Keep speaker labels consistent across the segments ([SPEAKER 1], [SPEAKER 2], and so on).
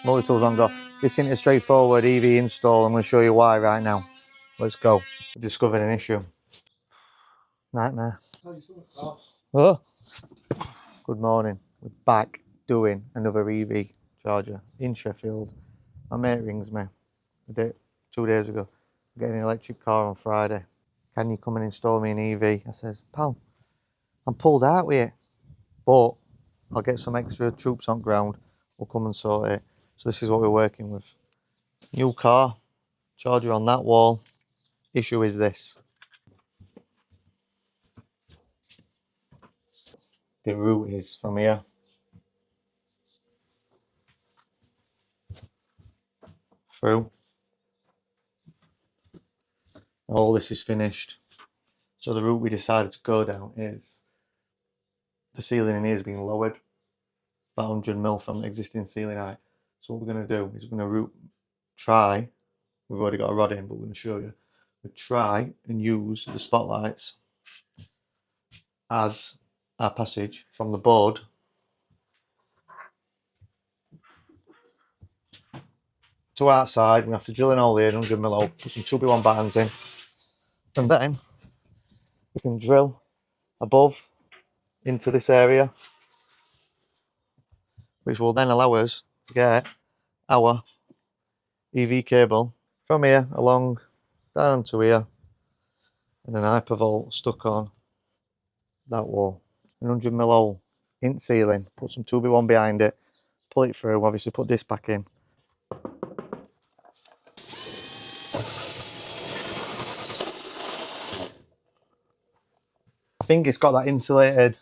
[SPEAKER 1] multi-tools on go. This isn't a straightforward EV install. I'm going to show you why right now. Let's go. We discovered an issue. Nightmare. Oh, good morning. We're back doing another EV charger in Sheffield. My mate rings me 2 days ago. I'm getting an electric car on Friday. Can you come and install me an EV? I says, pal, I'm pulled out with it, but I'll get some extra troops on ground. We'll come and sort it. So this is what we're working with. New car, charger on that wall. Issue is this. The route is from here through. All this is finished. So the route we decided to go down is the ceiling in here is being lowered about 100mm from the existing ceiling height. So what we're going to do is we're going to try, we've already got a rod in, but we're going to show you. We try and use the spotlights as our passage from the board to outside. We have to drill an hole here, 100mm hole, put some 2B1 buttons in, and then we can drill above into this area, which will then allow us to get our EV cable from here along down to here, and an Hypervolt stuck on that wall. An 100mm hole in ceiling, put some 2B1 behind it, pull it through, obviously put this back in. I think it's got that insulated,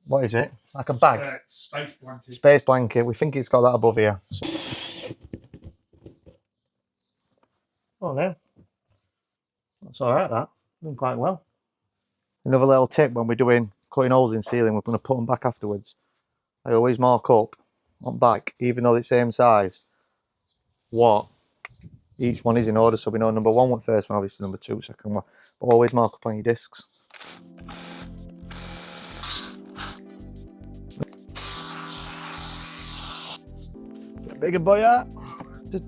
[SPEAKER 1] what is it? Like a bag?
[SPEAKER 2] Space blanket.
[SPEAKER 1] Space blanket. We think it's got that above here. Oh no. That's alright, that. Doing quite well. Another little tip when we're doing cutting holes in ceiling, we're going to put them back afterwards. I always mark up on back, even though they're the same size, what each one is in order, so we know number one went first one, obviously number two, second one. But always mark up on your discs. Bigger boy out. That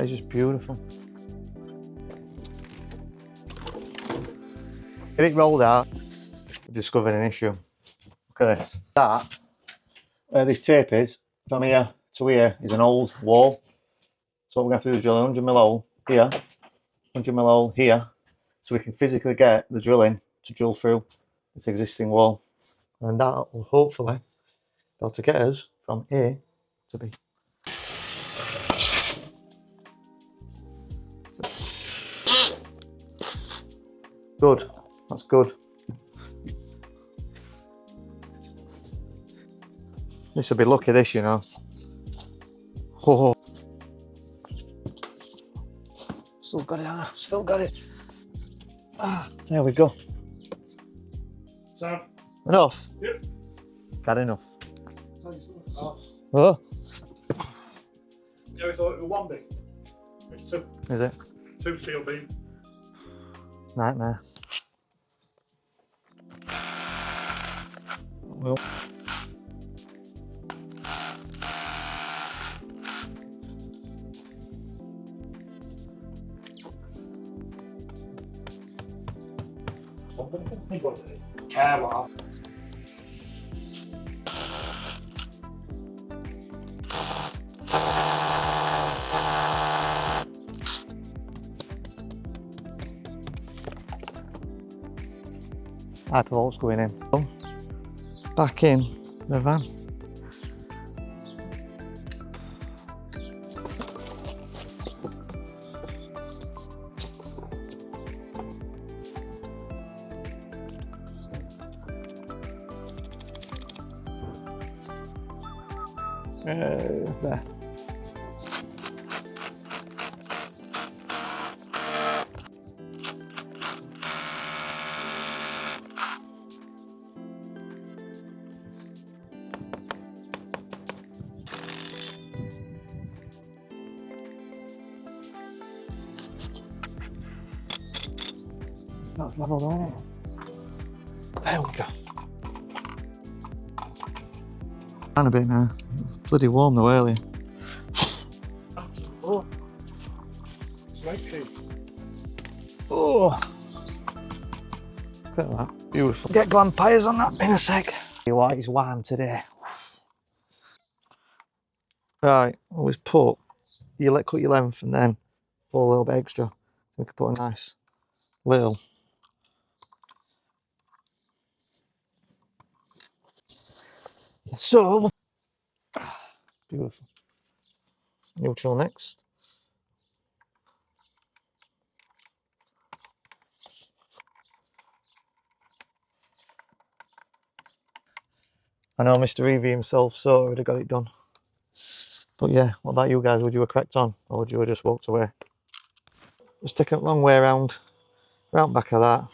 [SPEAKER 1] is just beautiful. Get it rolled out. We discovered an issue. Look at this. That, where this tape is, from here to here, is an old wall. So what we're going to have to do is drill a 100mm hole here, 100mm hole here, so we can physically get the drilling to drill through this existing wall. And that will hopefully be able to get us from A to B. Good, that's good. This will be lucky, this, you know. Oh. Still got it, Anna. Still got it. Ah, there we go.
[SPEAKER 2] So,
[SPEAKER 1] Enough?
[SPEAKER 2] yep.
[SPEAKER 1] Got enough.
[SPEAKER 2] Oh.
[SPEAKER 1] Oh.
[SPEAKER 2] Yeah, we thought it was one beam. It's two.
[SPEAKER 1] Is it?
[SPEAKER 2] Two steel beams.
[SPEAKER 1] Nightmare. Well.
[SPEAKER 2] Care what?
[SPEAKER 1] Hypervolt's going in. Back in the van. There. That's leveled on. There we go. And a bit now. Bloody warm though earlier.
[SPEAKER 2] Oh. It's like cheap.
[SPEAKER 1] Oh, look at that. Beautiful. Get vampires on that in a sec. You what? It's warm today. Right, always cut your length and then pull a little bit extra. So we can put a nice little. So beautiful. Neutral next. I know Mr. Evie himself so would have got it done. But yeah, what about you guys? Would you have cracked on or would you have just walked away? Just take a long way around back of that.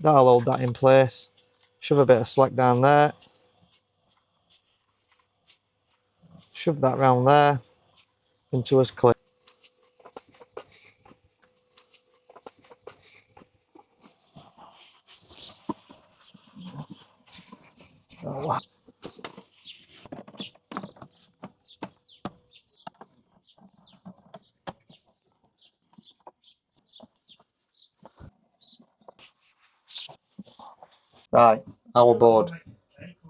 [SPEAKER 1] That'll hold that in place. Shove a bit of slack down there. Shove that round there into us clip. Oh, wow. Right, our board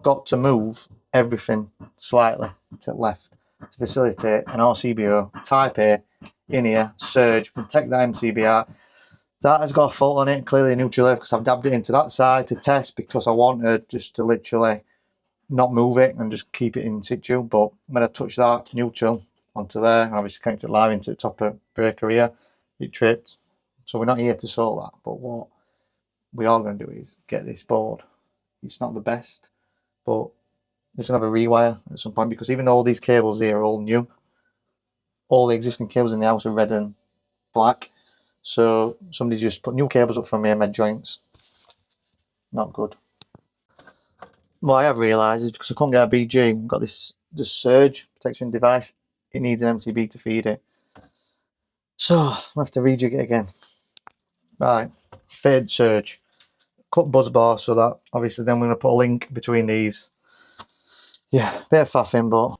[SPEAKER 1] got to move everything slightly to the left to facilitate an RCBO Type A in here, surge, protect that MCB out. That has got a fault on it, clearly a neutral earth, because I've dabbed it into that side to test because I wanted just to literally not move it and just keep it in situ. But when I touched that neutral onto there, and obviously connected live into the top of breaker here, it tripped. So we're not here to solve that, but what we are going to do is get this board. It's not the best, but it's going to have a rewire at some point, because even though all these cables here are all new, all the existing cables in the house are red and black. So somebody just put new cables up from here, made joints. Not good. What I have realised is because I couldn't get a BG, I've got this surge protection device. It needs an MCB to feed it. So I have to rejig it again. Right, fade surge. Cut buzz bar so that obviously then we're going to put a link between these. Yeah, bit of faffing, but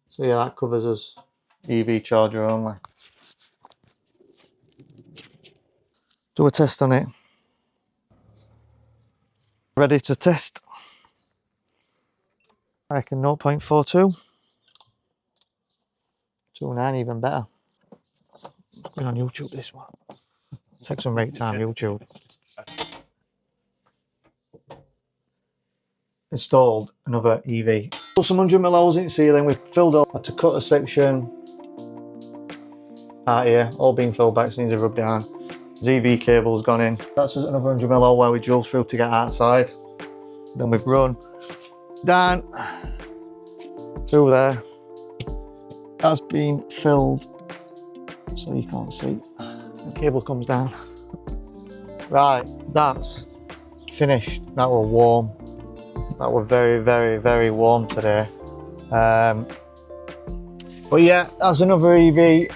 [SPEAKER 1] so yeah, that covers us EV charger only. Do a test on it. Ready to test. I reckon 0.42. 2.9 even better. It's going on YouTube this one. Take some rate time YouTube. Installed another EV. Put some 100mm holes in the ceiling. We've filled up to cut a section out here, all being filled back, so needs a rub down. EV cable's gone in. That's another 100mm hole where we drill through to get outside. Then we've run down through there. That's been filled so you can't see. The cable comes down. Right, that's finished. That were warm. That were very, very, very warm today. But yeah, that's another EV.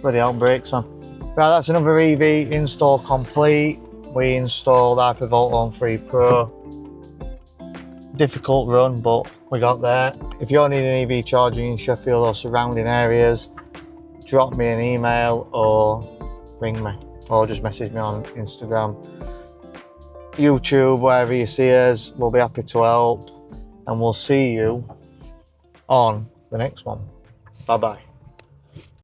[SPEAKER 1] Bloody hell, brakes on. Right, that's another EV install complete. We installed Hypervolt Home 3 Pro. Difficult run, but we got there. If you're needing EV charging in Sheffield or surrounding areas, drop me an email or ring me, or just message me on Instagram, YouTube, wherever you see us. We'll be happy to help, and we'll see you on the next one. Bye bye.